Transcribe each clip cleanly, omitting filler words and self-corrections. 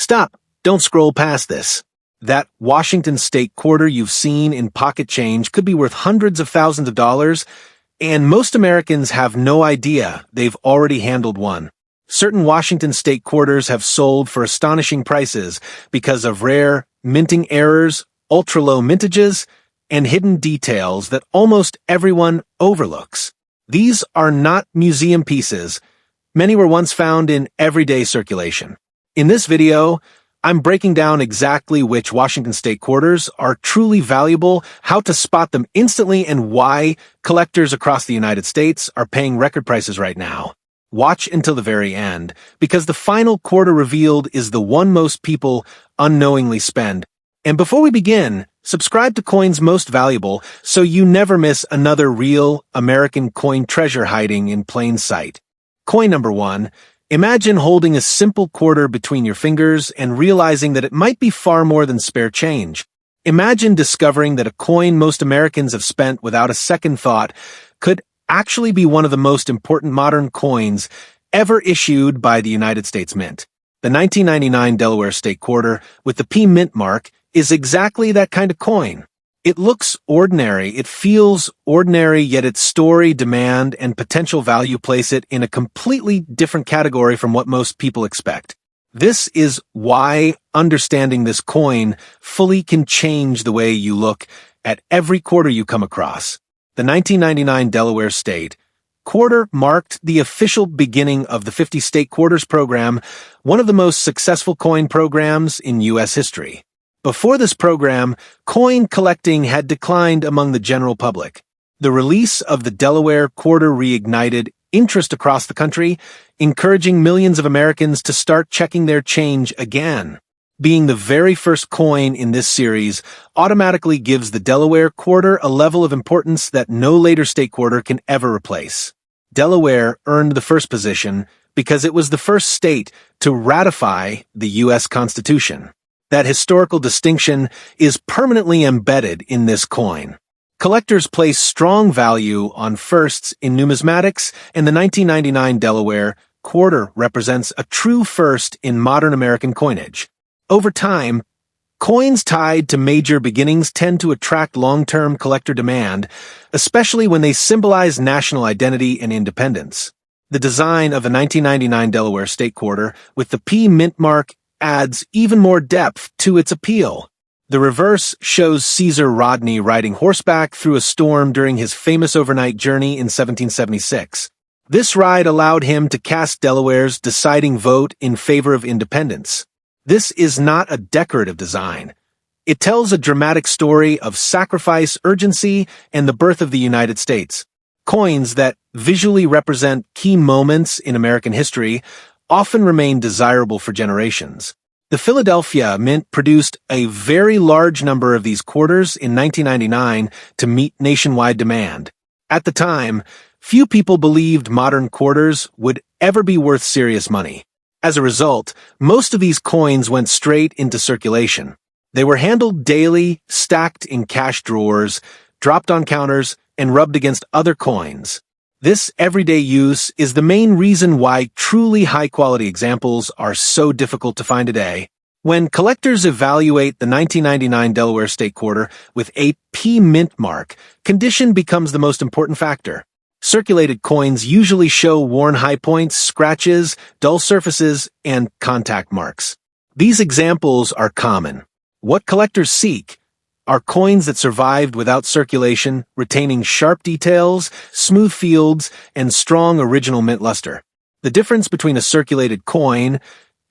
Stop! Don't scroll past this. That Washington state quarter you've seen in pocket change could be worth hundreds of thousands of dollars, and most Americans have no idea they've already handled one. Certain Washington state quarters have sold for astonishing prices because of rare minting errors, ultra-low mintages, and hidden details that almost everyone overlooks. These are not museum pieces. Many were once found in everyday circulation. In this video, I'm breaking down exactly which Washington state quarters are truly valuable, how to spot them instantly, and why collectors across the United States are paying record prices right now. Watch until the very end, because the final quarter revealed is the one most people unknowingly spend. And before we begin, subscribe to Coins Most Valuable so you never miss another real American coin treasure hiding in plain sight. Coin number 1. Imagine holding a simple quarter between your fingers and realizing that it might be far more than spare change. Imagine discovering that a coin most Americans have spent without a second thought could actually be one of the most important modern coins ever issued by the United States Mint. The 1999 Delaware State Quarter with the P Mint mark is exactly that kind of coin. It looks ordinary, it feels ordinary, yet its story, demand, and potential value place it in a completely different category from what most people expect. This is why understanding this coin fully can change the way you look at every quarter you come across. The 1999 Delaware State Quarter marked the official beginning of the 50 State Quarters program, one of the most successful coin programs in U.S. history. Before this program, coin collecting had declined among the general public. The release of the Delaware Quarter reignited interest across the country, encouraging millions of Americans to start checking their change again. Being the very first coin in this series automatically gives the Delaware Quarter a level of importance that no later state quarter can ever replace. Delaware earned the first position because it was the first state to ratify the U.S. Constitution. That historical distinction is permanently embedded in this coin. Collectors place strong value on firsts in numismatics, and the 1999 Delaware Quarter represents a true first in modern American coinage. Over time, coins tied to major beginnings tend to attract long-term collector demand, especially when they symbolize national identity and independence. The design of the 1999 Delaware State Quarter with the P Mint mark adds even more depth to its appeal. The reverse shows Caesar Rodney riding horseback through a storm during his famous overnight journey in 1776. This ride allowed him to cast Delaware's deciding vote in favor of independence. This is not a decorative design. It tells a dramatic story of sacrifice, urgency, and the birth of the United States. Coins that visually represent key moments in American history often remain desirable for generations. The Philadelphia Mint produced a very large number of these quarters in 1999 to meet nationwide demand. At the time, few people believed modern quarters would ever be worth serious money. As a result, most of these coins went straight into circulation. They were handled daily, stacked in cash drawers, dropped on counters, and rubbed against other coins. This everyday use is the main reason why truly high-quality examples are so difficult to find today. When collectors evaluate the 1999 Delaware State Quarter with a P Mint mark, condition becomes the most important factor. Circulated coins usually show worn high points, scratches, dull surfaces, and contact marks. These examples are common. What collectors seek are coins that survived without circulation, retaining sharp details, smooth fields, and strong original mint luster. The difference between a circulated coin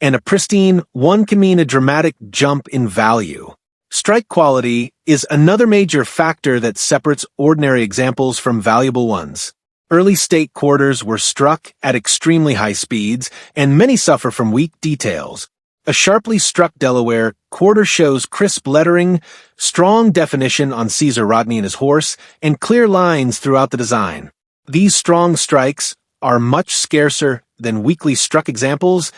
and a pristine one can mean a dramatic jump in value. Strike quality is another major factor that separates ordinary examples from valuable ones. Early state quarters were struck at extremely high speeds, and many suffer from weak details. A sharply struck Delaware quarter shows crisp lettering, strong definition on Caesar Rodney and his horse, and clear lines throughout the design. These strong strikes are much scarcer than weakly struck examples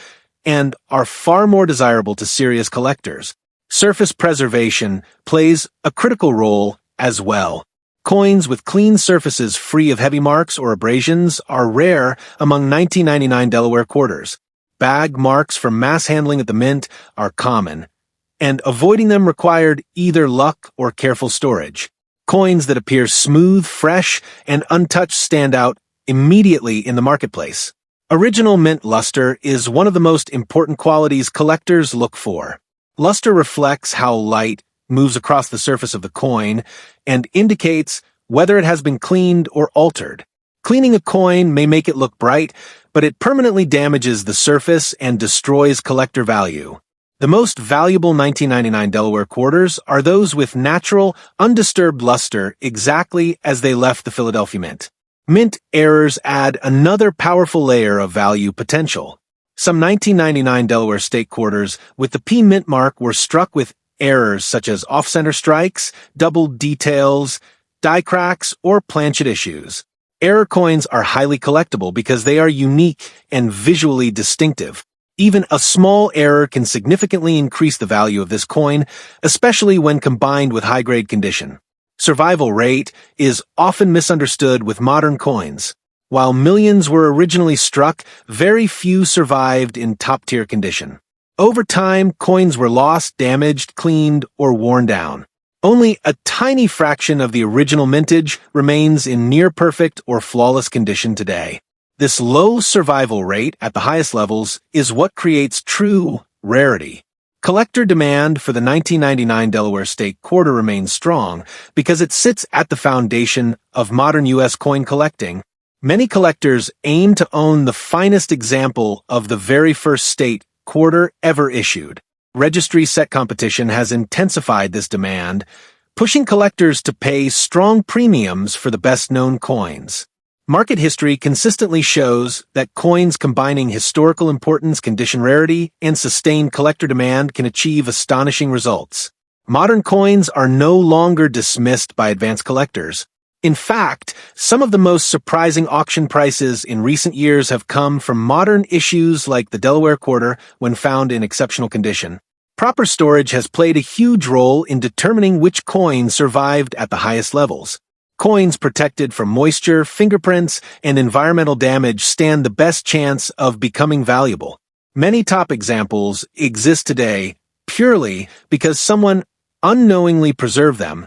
and are far more desirable to serious collectors. Surface preservation plays a critical role as well. Coins with clean surfaces free of heavy marks or abrasions are rare among 1999 Delaware quarters. bag marks from mass handling at the mint are common, and avoiding them required either luck or careful storage. Coins that appear smooth, fresh, and untouched stand out immediately in the marketplace. Original mint luster is one of the most important qualities collectors look for. Luster reflects how light moves across the surface of the coin and indicates whether it has been cleaned or altered. Cleaning a coin may make it look bright, but it permanently damages the surface and destroys collector value. The most valuable 1999 Delaware quarters are those with natural, undisturbed luster exactly as they left the Philadelphia Mint. Mint errors add another powerful layer of value potential. Some 1999 Delaware State quarters with the P mint mark were struck with errors such as off-center strikes, doubled details, die cracks, or planchet issues. Error coins are highly collectible because they are unique and visually distinctive. Even a small error can significantly increase the value of this coin, especially when combined with high-grade condition. Survival rate is often misunderstood with modern coins. While millions were originally struck, very few survived in top-tier condition. Over time, coins were lost, damaged, cleaned, or worn down. Only a tiny fraction of the original mintage remains in near-perfect or flawless condition today. This low survival rate at the highest levels is what creates true rarity. Collector demand for the 1999 Delaware State quarter remains strong because it sits at the foundation of modern U.S. coin collecting. Many collectors aim to own the finest example of the very first state quarter ever issued. Registry set competition has intensified this demand, pushing collectors to pay strong premiums for the best-known coins. Market history consistently shows that coins combining historical importance, condition rarity, and sustained collector demand can achieve astonishing results. Modern coins are no longer dismissed by advanced collectors. In fact, some of the most surprising auction prices in recent years have come from modern issues like the Delaware quarter when found in exceptional condition. Proper storage has played a huge role in determining which coin survived at the highest levels. Coins protected from moisture, fingerprints, and environmental damage stand the best chance of becoming valuable. Many top examples exist today purely because someone unknowingly preserved them,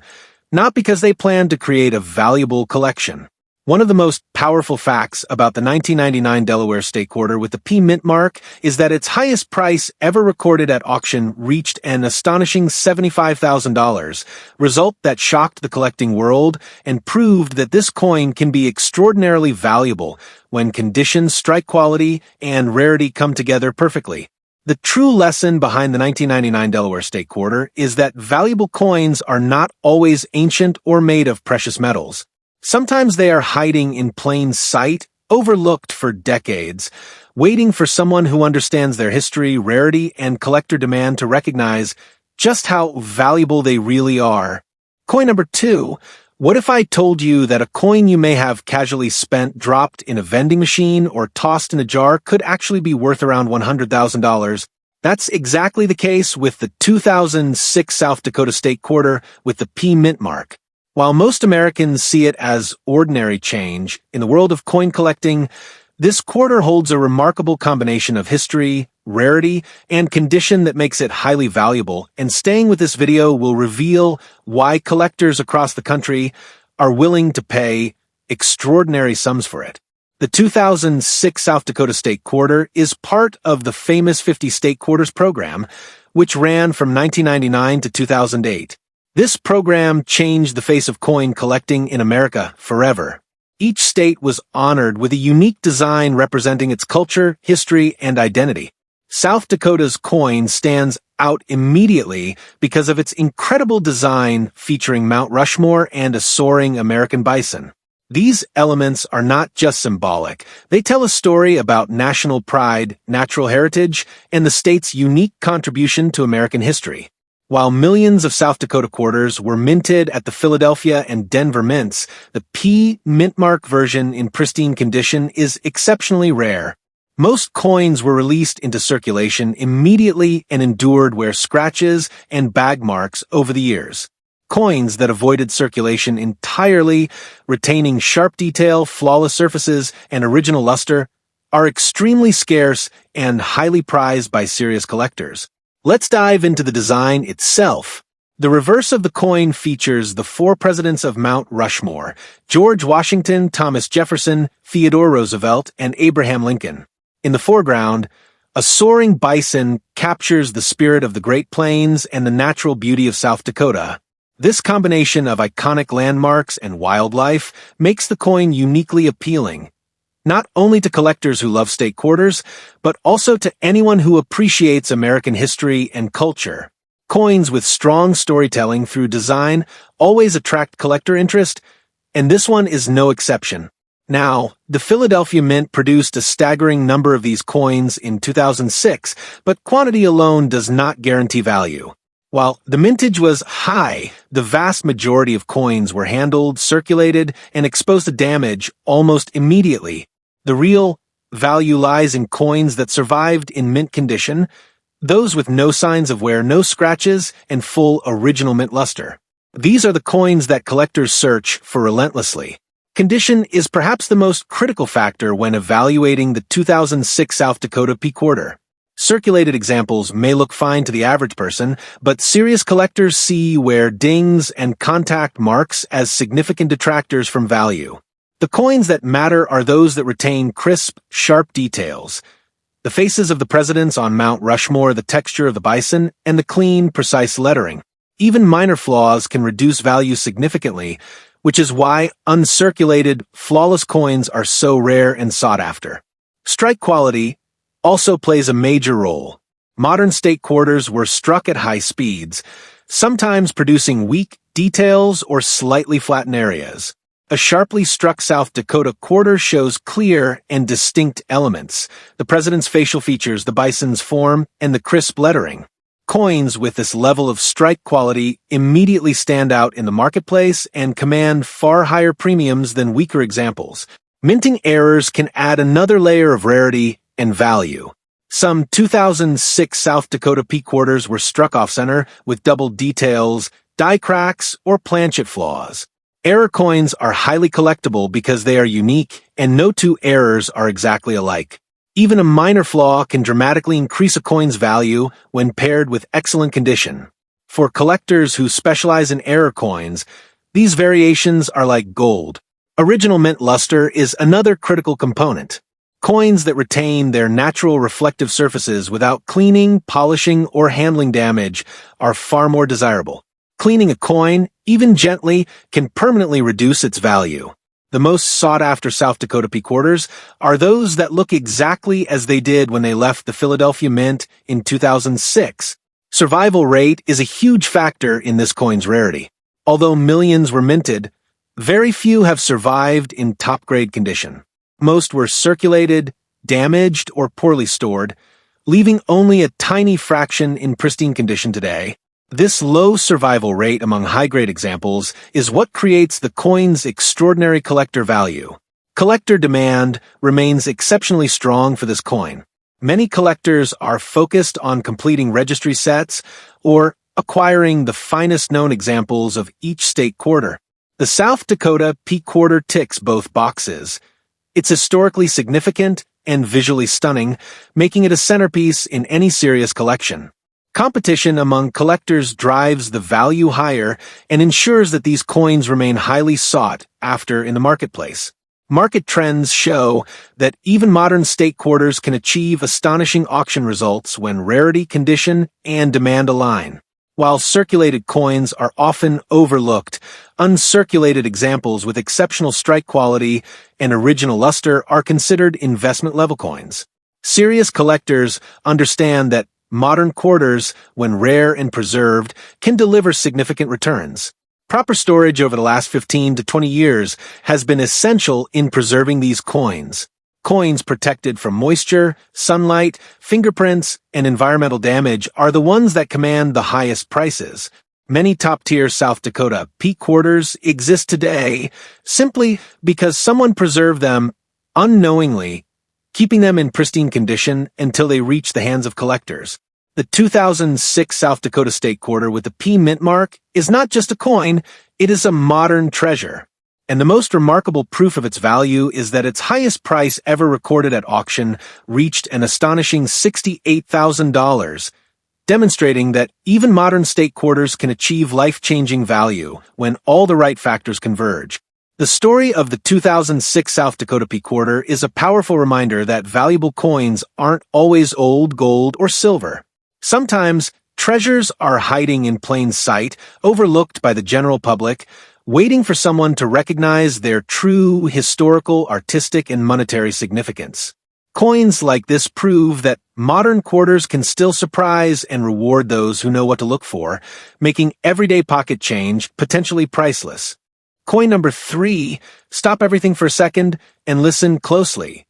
not because they planned to create a valuable collection. One of the most powerful facts about the 1999 Delaware State quarter with the P mint mark is that its highest price ever recorded at auction reached an astonishing $75,000, result that shocked the collecting world and proved that this coin can be extraordinarily valuable when conditions, strike quality, and rarity come together perfectly. The true lesson behind the 1999 Delaware State quarter is that valuable coins are not always ancient or made of precious metals. Sometimes they are hiding in plain sight, overlooked for decades, waiting for someone who understands their history, rarity, and collector demand to recognize just how valuable they really are. Coin number 2. What if I told you that a coin you may have casually spent, dropped in a vending machine, or tossed in a jar could actually be worth around $100,000? That's exactly the case with the 2006 South Dakota State quarter with the P mint mark. While most Americans see it as ordinary change, in the world of coin collecting, this quarter holds a remarkable combination of history, rarity, and condition that makes it highly valuable, and staying with this video will reveal why collectors across the country are willing to pay extraordinary sums for it. The 2006 South Dakota State quarter is part of the famous 50 State Quarters program, which ran from 1999 to 2008. This program changed the face of coin collecting in America forever. Each state was honored with a unique design representing its culture, history, and identity. South Dakota's coin stands out immediately because of its incredible design featuring Mount Rushmore and a soaring American bison. These elements are not just symbolic. They tell a story about national pride, natural heritage, and the state's unique contribution to American history. While millions of South Dakota quarters were minted at the Philadelphia and Denver mints, the P mint mark version in pristine condition is exceptionally rare. Most coins were released into circulation immediately and endured wear scratches and bag marks over the years. Coins that avoided circulation entirely, retaining sharp detail, flawless surfaces, and original luster, are extremely scarce and highly prized by serious collectors. Let's dive into the design itself. The reverse of the coin features the four presidents of Mount Rushmore: George Washington, Thomas Jefferson, Theodore Roosevelt, and Abraham Lincoln. In the foreground, a soaring bison captures the spirit of the Great Plains and the natural beauty of South Dakota. This combination of iconic landmarks and wildlife makes the coin uniquely appealing, not only to collectors who love state quarters, but also to anyone who appreciates American history and culture. Coins with strong storytelling through design always attract collector interest, and this one is no exception. Now, the Philadelphia Mint produced a staggering number of these coins in 2006, but quantity alone does not guarantee value. While the mintage was high, the vast majority of coins were handled, circulated, and exposed to damage almost immediately. The real value lies in coins that survived in mint condition, those with no signs of wear, no scratches, and full original mint luster. These are the coins that collectors search for relentlessly. Condition is perhaps the most critical factor when evaluating the 2006 South Dakota P quarter. Circulated examples may look fine to the average person, but serious collectors see wear, dings, and contact marks as significant detractors from value. The coins that matter are those that retain crisp, sharp details. The faces of the presidents on Mount Rushmore, the texture of the bison, and the clean, precise lettering. Even minor flaws can reduce value significantly, which is why uncirculated, flawless coins are so rare and sought after. Strike quality also plays a major role. Modern state quarters were struck at high speeds, sometimes producing weak details or slightly flattened areas. A sharply struck South Dakota quarter shows clear and distinct elements: the president's facial features, the bison's form, and the crisp lettering. Coins with this level of strike quality immediately stand out in the marketplace and command far higher premiums than weaker examples. Minting errors can add another layer of rarity and value. Some 2006 South Dakota P quarters were struck off-center with double details, die cracks, or planchet flaws. Error coins are highly collectible because they are unique, and no two errors are exactly alike. Even a minor flaw can dramatically increase a coin's value when paired with excellent condition. For collectors who specialize in error coins, these variations are like gold. Original mint luster is another critical component. Coins that retain their natural reflective surfaces without cleaning, polishing, or handling damage are far more desirable. Cleaning a coin, even gently, can permanently reduce its value. The most sought-after South Dakota P quarters are those that look exactly as they did when they left the Philadelphia Mint in 2006. Survival rate is a huge factor in this coin's rarity. Although millions were minted, very few have survived in top-grade condition. Most were circulated, damaged, or poorly stored, leaving only a tiny fraction in pristine condition today. This low survival rate among high-grade examples is what creates the coin's extraordinary collector value. Collector demand remains exceptionally strong for this coin. Many collectors are focused on completing registry sets or acquiring the finest known examples of each state quarter. The South Dakota P quarter ticks both boxes. It's historically significant and visually stunning, making it a centerpiece in any serious collection. Competition among collectors drives the value higher and ensures that these coins remain highly sought after in the marketplace. Market trends show that even modern state quarters can achieve astonishing auction results when rarity, condition, and demand align. While circulated coins are often overlooked, uncirculated examples with exceptional strike quality and original luster are considered investment-level coins. Serious collectors understand that modern quarters, when rare and preserved, can deliver significant returns. Proper storage over the last 15 to 20 years has been essential in preserving these coins. Coins protected from moisture, sunlight, fingerprints, and environmental damage are the ones that command the highest prices. Many top-tier South Dakota P quarters exist today simply because someone preserved them unknowingly, keeping them in pristine condition until they reach the hands of collectors. The 2006 South Dakota State Quarter with the P mint mark is not just a coin, it is a modern treasure. And the most remarkable proof of its value is that its highest price ever recorded at auction reached an astonishing $68,000, demonstrating that even modern state quarters can achieve life-changing value when all the right factors converge. The story of the 2006 South Dakota P quarter is a powerful reminder that valuable coins aren't always old gold or silver. Sometimes, treasures are hiding in plain sight, overlooked by the general public, waiting for someone to recognize their true historical, artistic, and monetary significance. Coins like this prove that modern quarters can still surprise and reward those who know what to look for, making everyday pocket change potentially priceless. Coin number 3, stop everything for a second and listen closely.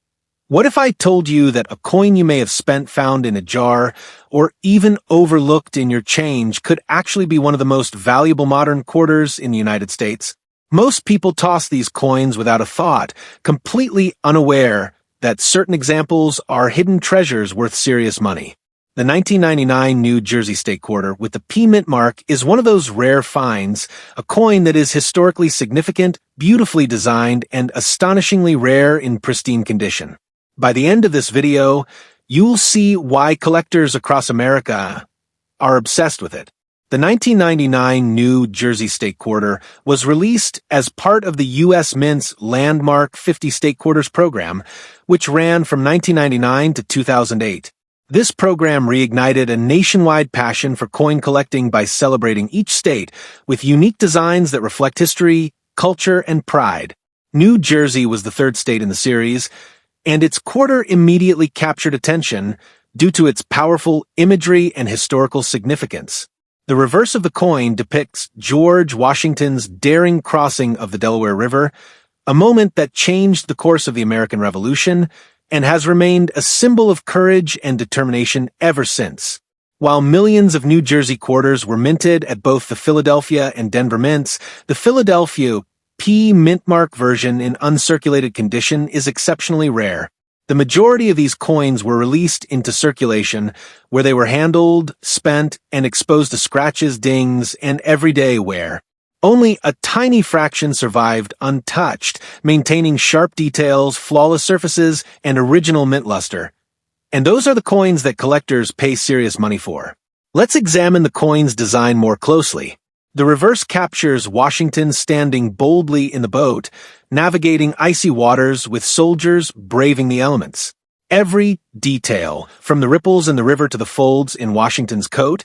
What if I told you that a coin you may have spent found in a jar, or even overlooked in your change, could actually be one of the most valuable modern quarters in the United States? Most people toss these coins without a thought, completely unaware that certain examples are hidden treasures worth serious money. The 1999 New Jersey State Quarter with the P mint mark is one of those rare finds, a coin that is historically significant, beautifully designed, and astonishingly rare in pristine condition. By the end of this video, you'll see why collectors across America are obsessed with it. The 1999 New Jersey State Quarter was released as part of the U.S. Mint's landmark 50 State Quarters program, which ran from 1999 to 2008. This program reignited a nationwide passion for coin collecting by celebrating each state with unique designs that reflect history, culture, and pride. New Jersey was the third state in the series, and its quarter immediately captured attention due to its powerful imagery and historical significance. The reverse of the coin depicts George Washington's daring crossing of the Delaware River, a moment that changed the course of the American Revolution and has remained a symbol of courage and determination ever since. While millions of New Jersey quarters were minted at both the Philadelphia and Denver mints, the Philadelphia P mint mark version in uncirculated condition is exceptionally rare. The majority of these coins were released into circulation, where they were handled, spent, and exposed to scratches, dings, and everyday wear. Only a tiny fraction survived untouched, maintaining sharp details, flawless surfaces, and original mint luster. And those are the coins that collectors pay serious money for. Let's examine the coin's design more closely. The reverse captures Washington standing boldly in the boat, navigating icy waters with soldiers braving the elements. Every detail, from the ripples in the river to the folds in Washington's coat,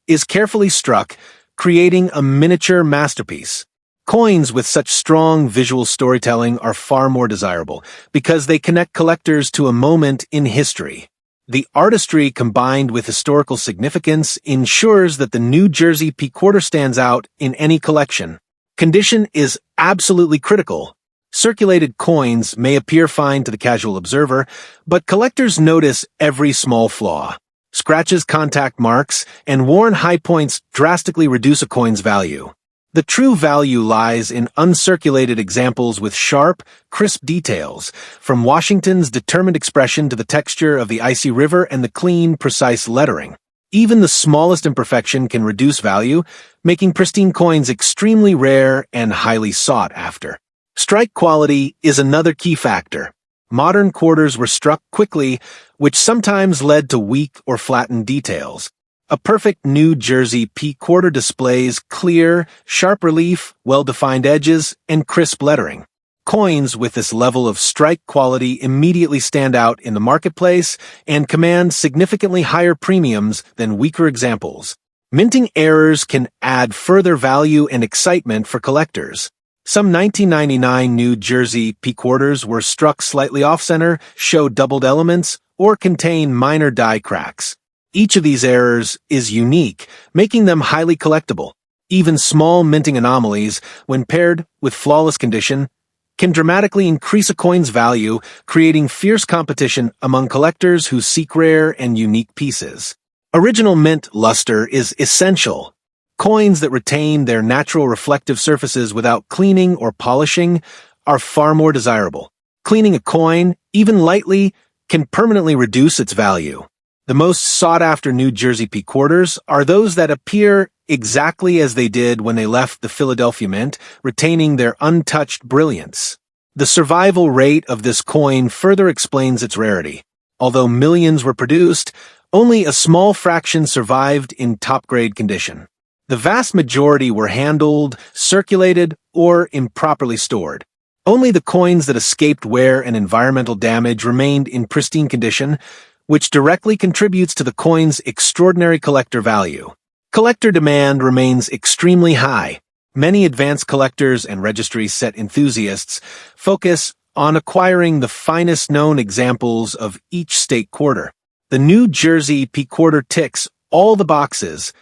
is carefully struck, creating a miniature masterpiece. Coins with such strong visual storytelling are far more desirable because they connect collectors to a moment in history. The artistry combined with historical significance ensures that the New Jersey P quarter stands out in any collection. Condition is absolutely critical. Circulated coins may appear fine to the casual observer, but collectors notice every small flaw. Scratches, contact marks, and worn high points drastically reduce a coin's value. The true value lies in uncirculated examples with sharp, crisp details, from Washington's determined expression to the texture of the icy river and the clean, precise lettering. Even the smallest imperfection can reduce value, making pristine coins extremely rare and highly sought after. Strike quality is another key factor. Modern quarters were struck quickly, which sometimes led to weak or flattened details. A perfect New Jersey P quarter displays clear, sharp relief, well-defined edges, and crisp lettering. Coins with this level of strike quality immediately stand out in the marketplace and command significantly higher premiums than weaker examples. Minting errors can add further value and excitement for collectors. Some 1999 New Jersey P quarters were struck slightly off-center, show doubled elements, or contain minor die cracks. Each of these errors is unique, making them highly collectible. Even small minting anomalies, when paired with flawless condition, can dramatically increase a coin's value, creating fierce competition among collectors who seek rare and unique pieces. Original mint luster is essential. Coins that retain their natural reflective surfaces without cleaning or polishing are far more desirable. Cleaning a coin, even lightly, can permanently reduce its value. The most sought-after New Jersey P quarters are those that appear exactly as they did when they left the Philadelphia Mint, retaining their untouched brilliance. The survival rate of this coin further explains its rarity. Although millions were produced, only a small fraction survived in top-grade condition. The vast majority were handled, circulated, or improperly stored. Only the coins that escaped wear and environmental damage remained in pristine condition, which directly contributes to the coin's extraordinary collector value. Collector demand remains extremely high. Many advanced collectors and registry set enthusiasts focus on acquiring the finest known examples of each state quarter. The New Jersey P quarter ticks all the boxes: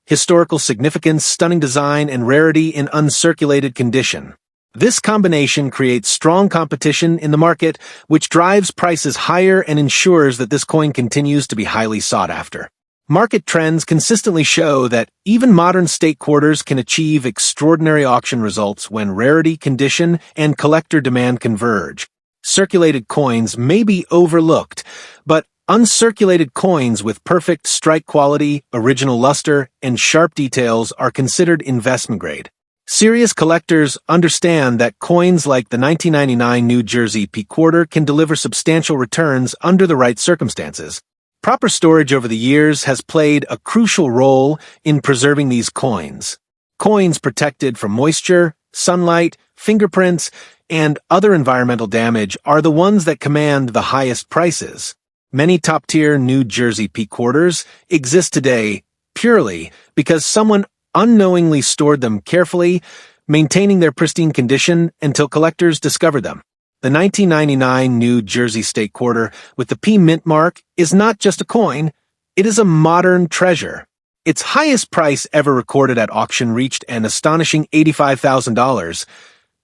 historical significance, stunning design, and rarity in uncirculated condition. This combination creates strong competition in the market, which drives prices higher and ensures that this coin continues to be highly sought after. Market trends consistently show that even modern state quarters can achieve extraordinary auction results when rarity, condition, and collector demand converge. Circulated coins may be overlooked, but uncirculated coins with perfect strike quality, original luster, and sharp details are considered investment grade. Serious collectors understand that coins like the 1999 New Jersey P quarter can deliver substantial returns under the right circumstances. Proper storage over the years has played a crucial role in preserving these coins. Coins protected from moisture, sunlight, fingerprints, and other environmental damage are the ones that command the highest prices. Many top-tier New Jersey P quarters exist today purely because someone unknowingly stored them carefully, maintaining their pristine condition until collectors discovered them. The 1999 New Jersey State Quarter with the P mint mark is not just a coin, it is a modern treasure. Its highest price ever recorded at auction reached an astonishing $85,000,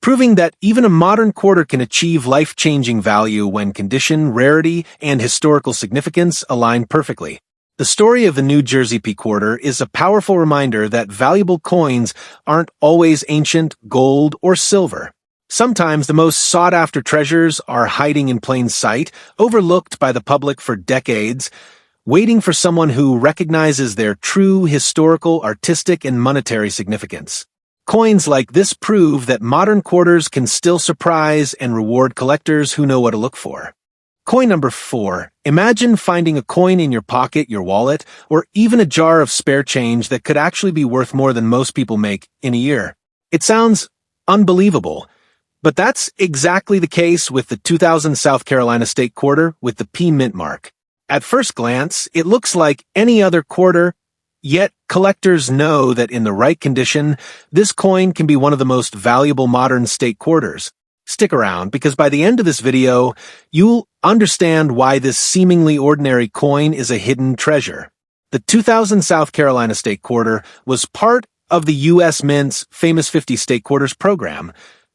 proving that even a modern quarter can achieve life-changing value when condition, rarity, and historical significance align perfectly. The story of the New Jersey P quarter is a powerful reminder that valuable coins aren't always ancient gold or silver. Sometimes the most sought-after treasures are hiding in plain sight, overlooked by the public for decades, waiting for someone who recognizes their true historical, artistic, and monetary significance. Coins like this prove that modern quarters can still surprise and reward collectors who know what to look for. Coin number 4. Imagine finding a coin in your pocket, your wallet, or even a jar of spare change that could actually be worth more than most people make in a year. It sounds unbelievable, but that's exactly the case with the 2000 South Carolina State Quarter with the P mint mark. At first glance, it looks like any other quarter, yet collectors know that in the right condition, this coin can be one of the most valuable modern state quarters. Stick around, because by the end of this video, you'll understand why this seemingly ordinary coin is a hidden treasure. The 2000 South Carolina State Quarter was part of the U.S. Mint's Famous 50 State Quarters program,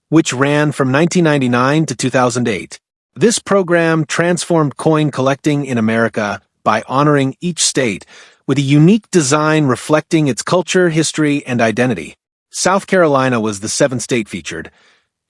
which ran from 1999 to 2008. This program transformed coin collecting in America by honoring each state with a unique design reflecting its culture, history, and identity. South Carolina was the 7th state featured,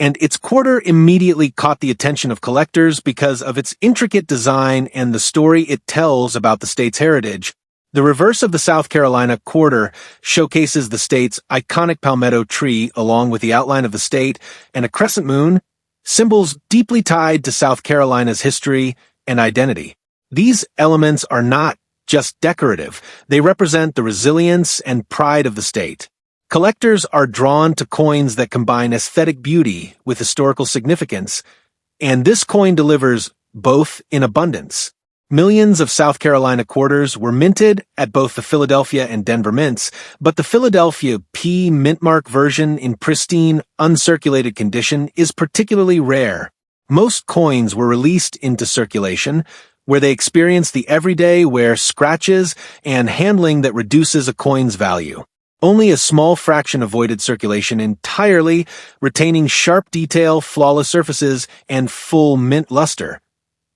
and its quarter immediately caught the attention of collectors because of its intricate design and the story it tells about the state's heritage. The reverse of the South Carolina quarter showcases the state's iconic palmetto tree along with the outline of the state and a crescent moon, symbols deeply tied to South Carolina's history and identity. These elements are not just decorative, they represent the resilience and pride of the state. Collectors are drawn to coins that combine aesthetic beauty with historical significance, and this coin delivers both in abundance. Millions of South Carolina quarters were minted at both the Philadelphia and Denver mints, but the Philadelphia P mint mark version in pristine, uncirculated condition is particularly rare. Most coins were released into circulation, where they experience the everyday wear, scratches, and handling that reduces a coin's value. Only a small fraction avoided circulation entirely, retaining sharp detail, flawless surfaces, and full mint luster,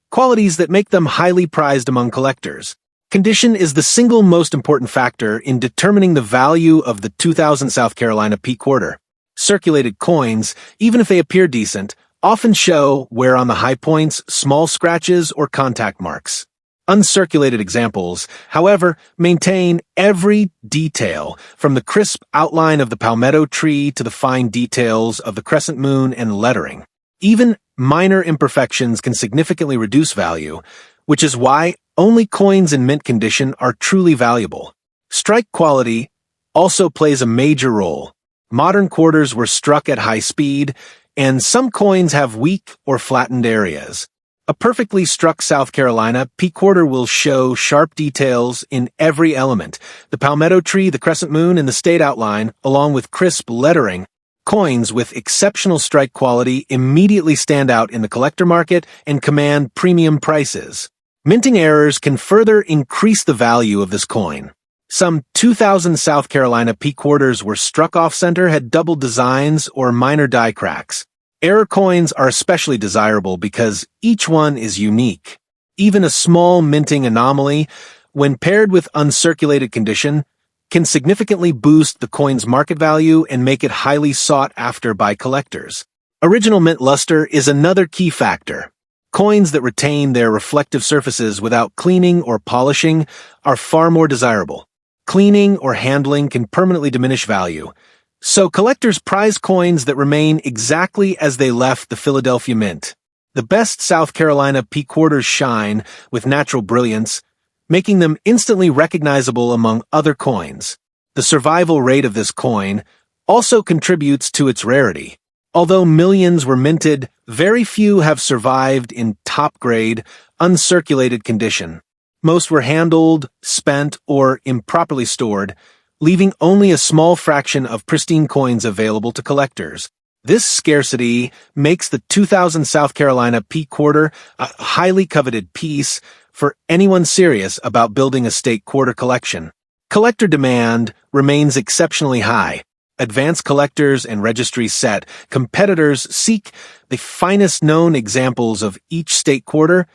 qualities that make them highly prized among collectors. Condition is the single most important factor in determining the value of the 2000 South Carolina P quarter. Circulated coins, even if they appear decent, often show wear on the high points, small scratches, or contact marks. Uncirculated examples, however, maintain every detail, from the crisp outline of the palmetto tree to the fine details of the crescent moon and lettering. Even minor imperfections can significantly reduce value, which is why only coins in mint condition are truly valuable. Strike quality also plays a major role. Modern quarters were struck at high speed, and some coins have weak or flattened areas. A perfectly struck South Carolina P quarter will show sharp details in every element: the palmetto tree, the crescent moon, and the state outline, along with crisp lettering. Coins with exceptional strike quality immediately stand out in the collector market and command premium prices. Minting errors can further increase the value of this coin. Some 2,000 South Carolina P quarters were struck off-center, had double designs, or minor die cracks. Error coins are especially desirable because each one is unique. Even a small minting anomaly, when paired with uncirculated condition, can significantly boost the coin's market value and make it highly sought after by collectors. Original mint luster is another key factor. Coins that retain their reflective surfaces without cleaning or polishing are far more desirable. Cleaning or handling can permanently diminish value, so collectors prize coins that remain exactly as they left the Philadelphia Mint. The best South Carolina P quarters shine with natural brilliance, making them instantly recognizable among other coins. The survival rate of this coin also contributes to its rarity. Although millions were minted, very few have survived in top-grade, uncirculated condition. Most were handled, spent, or improperly stored, leaving only a small fraction of pristine coins available to collectors. This scarcity makes the 2000 South Carolina P quarter a highly coveted piece for anyone serious about building a state quarter collection. Collector demand remains exceptionally high. Advanced collectors and registries set, competitors seek the finest known examples of each state quarter,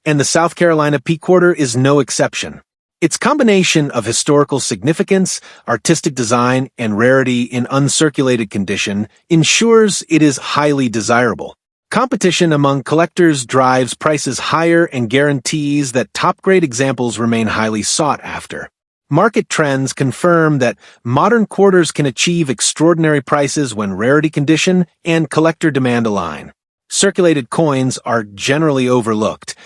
and the South Carolina P quarter is no exception. Its combination of historical significance, artistic design, and rarity in uncirculated condition ensures it is highly desirable. Competition among collectors drives prices higher and guarantees that top-grade examples remain highly sought after. Market trends confirm that modern quarters can achieve extraordinary prices when rarity condition and collector demand align. Circulated coins are generally overlooked,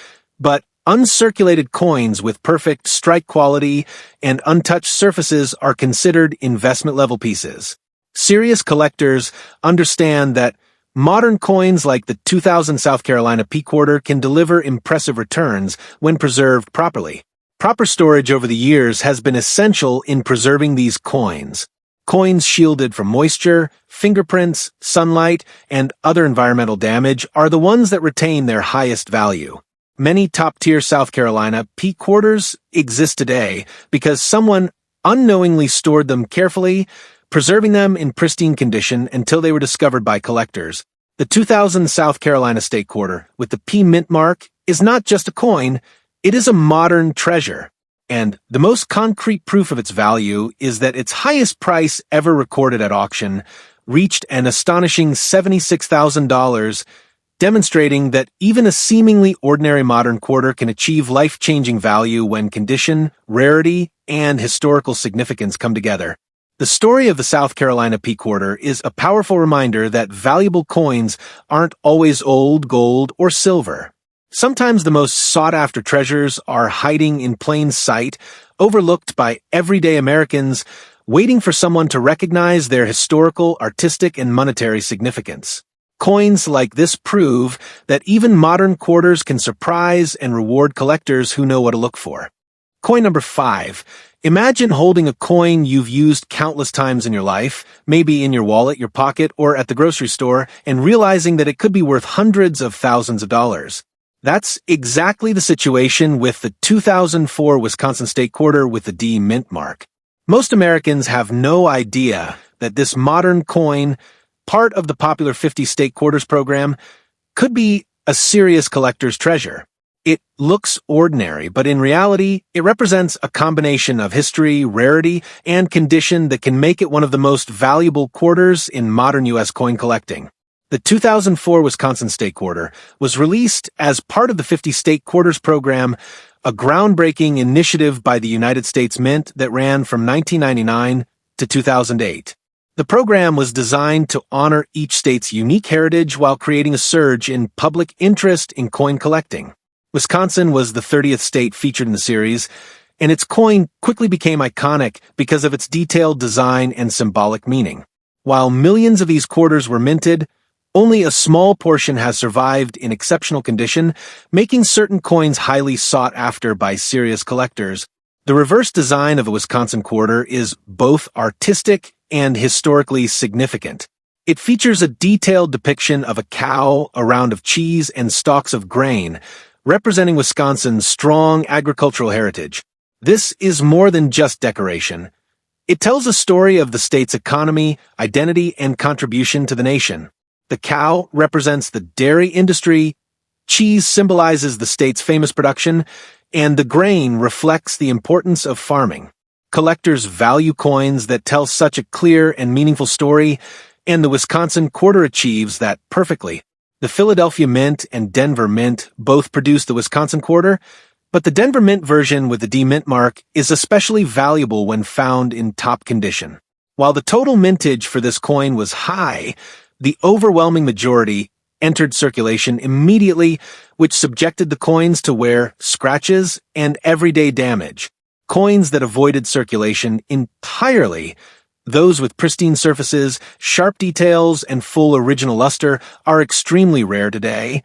but uncirculated coins with perfect strike quality and untouched surfaces are considered investment-level pieces. Serious collectors understand that modern coins like the 2000 South Carolina P quarter can deliver impressive returns when preserved properly. Proper storage over the years has been essential in preserving these coins. Coins shielded from moisture, fingerprints, sunlight, and other environmental damage are the ones that retain their highest value. Many top-tier South Carolina P quarters exist today because someone unknowingly stored them carefully, preserving them in pristine condition until they were discovered by collectors. The 2000 South Carolina State Quarter, with the P mint mark, is not just a coin, it is a modern treasure. And the most concrete proof of its value is that its highest price ever recorded at auction reached an astonishing $76,000, demonstrating that even a seemingly ordinary modern quarter can achieve life-changing value when condition, rarity, and historical significance come together. The story of the South Carolina P quarter is a powerful reminder that valuable coins aren't always old gold or silver. Sometimes the most sought-after treasures are hiding in plain sight, overlooked by everyday Americans, waiting for someone to recognize their historical, artistic, and monetary significance. Coins like this prove that even modern quarters can surprise and reward collectors who know what to look for. Coin number 5. Imagine holding a coin you've used countless times in your life, maybe in your wallet, your pocket, or at the grocery store, and realizing that it could be worth hundreds of thousands of dollars. That's exactly the situation with the 2004 Wisconsin State Quarter with the D mint mark. Most Americans have no idea that this modern coin, part of the popular 50 State Quarters program, could be a serious collector's treasure. It looks ordinary, but in reality, it represents a combination of history, rarity, and condition that can make it one of the most valuable quarters in modern U.S. coin collecting. The 2004 Wisconsin State Quarter was released as part of the 50 State Quarters program a groundbreaking initiative by the United States Mint that ran from 1999 to 2008. The program was designed to honor each state's unique heritage while creating a surge in public interest in coin collecting. Wisconsin was the 30th state featured in the series, and its coin quickly became iconic because of its detailed design and symbolic meaning. While millions of these quarters were minted, only a small portion has survived in exceptional condition, making certain coins highly sought after by serious collectors. The reverse design of a Wisconsin quarter is both artistic and historically significant. It features a detailed depiction of a cow, a round of cheese, and stalks of grain, representing Wisconsin's strong agricultural heritage. This is more than just decoration. It tells a story of the state's economy, identity, and contribution to the nation. The cow represents the dairy industry, cheese symbolizes the state's famous production, and the grain reflects the importance of farming. Collectors value coins that tell such a clear and meaningful story, and the Wisconsin quarter achieves that perfectly. The Philadelphia Mint and Denver Mint both produce the Wisconsin quarter, but the Denver Mint version with the D Mint mark is especially valuable when found in top condition. While the total mintage for this coin was high, the overwhelming majority entered circulation immediately, which subjected the coins to wear, scratches, and everyday damage. Coins that avoided circulation entirely, those with pristine surfaces, sharp details, and full original luster, are extremely rare today,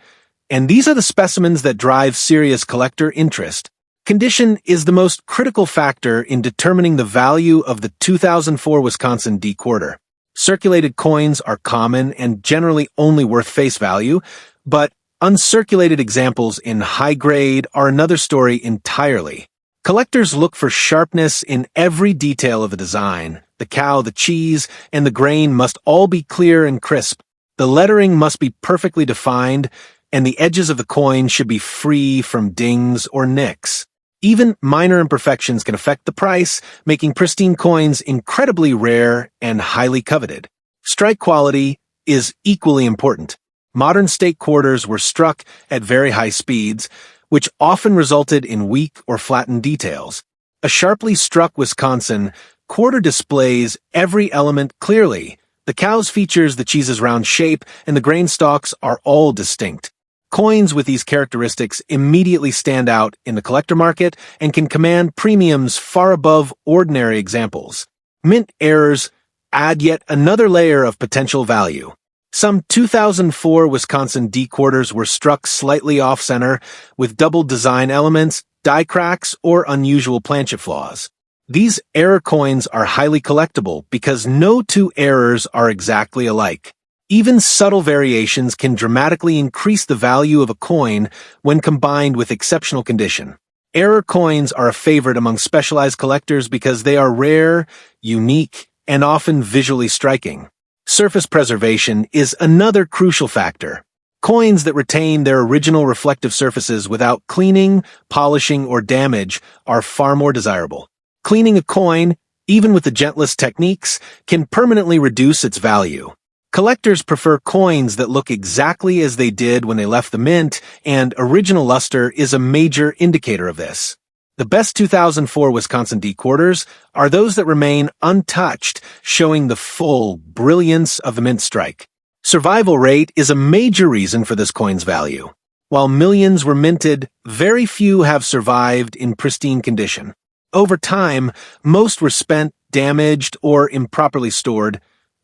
and these are the specimens that drive serious collector interest. Condition is the most critical factor in determining the value of the 2004 Wisconsin D quarter. Circulated coins are common and generally only worth face value, but uncirculated examples in high grade are another story entirely. Collectors look for sharpness in every detail of the design. The cow, the cheese, and the grain must all be clear and crisp. The lettering must be perfectly defined, and the edges of the coin should be free from dings or nicks. Even minor imperfections can affect the price, making pristine coins incredibly rare and highly coveted. Strike quality is equally important. Modern state quarters were struck at very high speeds, which often resulted in weak or flattened details. A sharply struck Wisconsin quarter displays every element clearly. The cow's features, the cheese's round shape, and the grain stalks are all distinct. Coins with these characteristics immediately stand out in the collector market and can command premiums far above ordinary examples. Mint errors add yet another layer of potential value. Some 2004 Wisconsin D quarters were struck slightly off-center with double design elements, die cracks, or unusual planchet flaws. These error coins are highly collectible because no two errors are exactly alike. Even subtle variations can dramatically increase the value of a coin when combined with exceptional condition. Error coins are a favorite among specialized collectors because they are rare, unique, and often visually striking. Surface preservation is another crucial factor. Coins that retain their original reflective surfaces without cleaning, polishing, or damage are far more desirable. Cleaning a coin, even with the gentlest techniques, can permanently reduce its value. Collectors prefer coins that look exactly as they did when they left the mint, and original luster is a major indicator of this. The best 2004 Wisconsin D quarters are those that remain untouched, showing the full brilliance of the mint strike. Survival rate is a major reason for this coin's value. While millions were minted, very few have survived in pristine condition. Over time, most were spent, damaged, or improperly stored,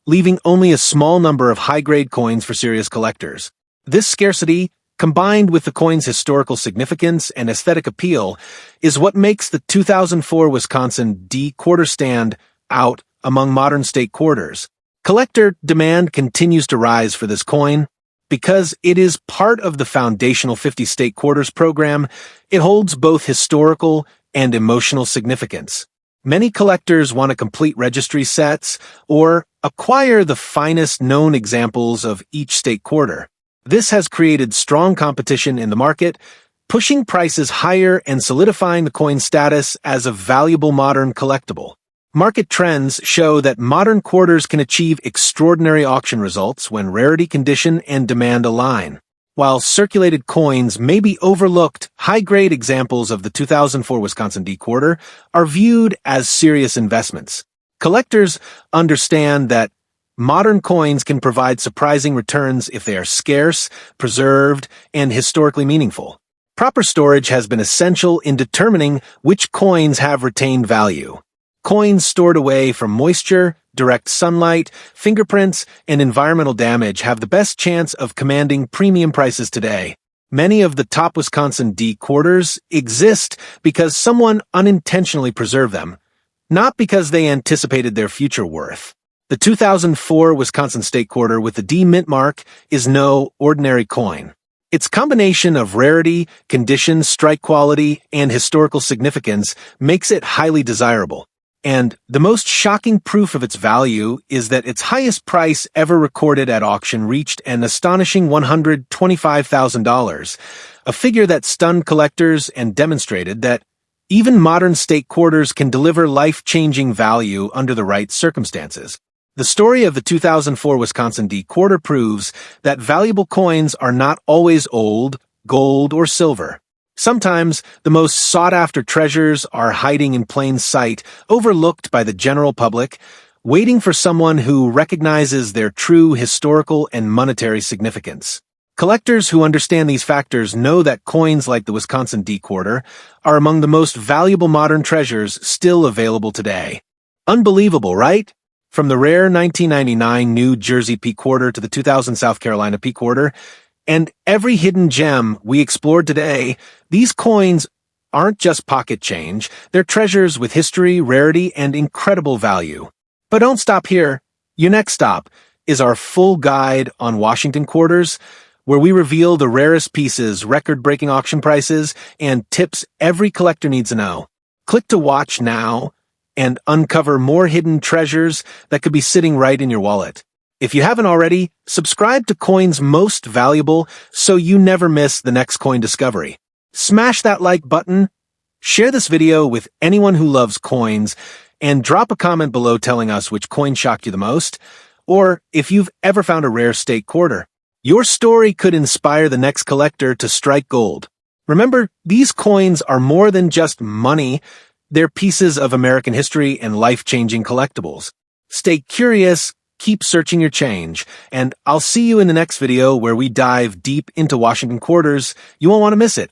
leaving only a small number of high-grade coins for serious collectors. This scarcity, combined with the coin's historical significance and aesthetic appeal, is what makes the 2004 Wisconsin D quarter stand out among modern state quarters. Collector demand continues to rise for this coin. Because it is part of the foundational 50 state quarters program, it holds both historical and emotional significance. Many collectors want to complete registry sets or acquire the finest known examples of each state quarter. This has created strong competition in the market, pushing prices higher and solidifying the coin's status as a valuable modern collectible. Market trends show that modern quarters can achieve extraordinary auction results when rarity, condition, and demand align. While circulated coins may be overlooked, high-grade examples of the 2004 Wisconsin D quarter are viewed as serious investments. Collectors understand that modern coins can provide surprising returns if they are scarce, preserved, and historically meaningful. Proper storage has been essential in determining which coins have retained value. Coins stored away from moisture, direct sunlight, fingerprints, and environmental damage have the best chance of commanding premium prices today. Many of the top Wisconsin D quarters exist because someone unintentionally preserved them, not because they anticipated their future worth. The 2004 Wisconsin State Quarter with the D mint mark is no ordinary coin. Its combination of rarity, condition, strike quality, and historical significance makes it highly desirable. And the most shocking proof of its value is that its highest price ever recorded at auction reached an astonishing $125,000, a figure that stunned collectors and demonstrated that even modern state quarters can deliver life-changing value under the right circumstances. The story of the 2004 Wisconsin D quarter proves that valuable coins are not always old, gold, or silver. Sometimes the most sought-after treasures are hiding in plain sight, overlooked by the general public, waiting for someone who recognizes their true historical and monetary significance. Collectors who understand these factors know that coins like the Wisconsin D quarter are among the most valuable modern treasures still available today. Unbelievable, right? From the rare 1999 New Jersey P quarter to the 2000 South Carolina P quarter, and every hidden gem we explored today, these coins aren't just pocket change, they're treasures with history, rarity, and incredible value. But don't stop here. Your next stop is our full guide on Washington quarters, where we reveal the rarest pieces, record-breaking auction prices, and tips every collector needs to know. Click to watch now and uncover more hidden treasures that could be sitting right in your wallet. If you haven't already, subscribe to Coins Most Valuable so you never miss the next coin discovery. Smash that like button, share this video with anyone who loves coins, and drop a comment below telling us which coin shocked you the most, or if you've ever found a rare state quarter. Your story could inspire the next collector to strike gold. Remember, these coins are more than just money. They're pieces of American history and life-changing collectibles. Stay curious, keep searching your change, and I'll see you in the next video where we dive deep into Washington quarters. You won't want to miss it.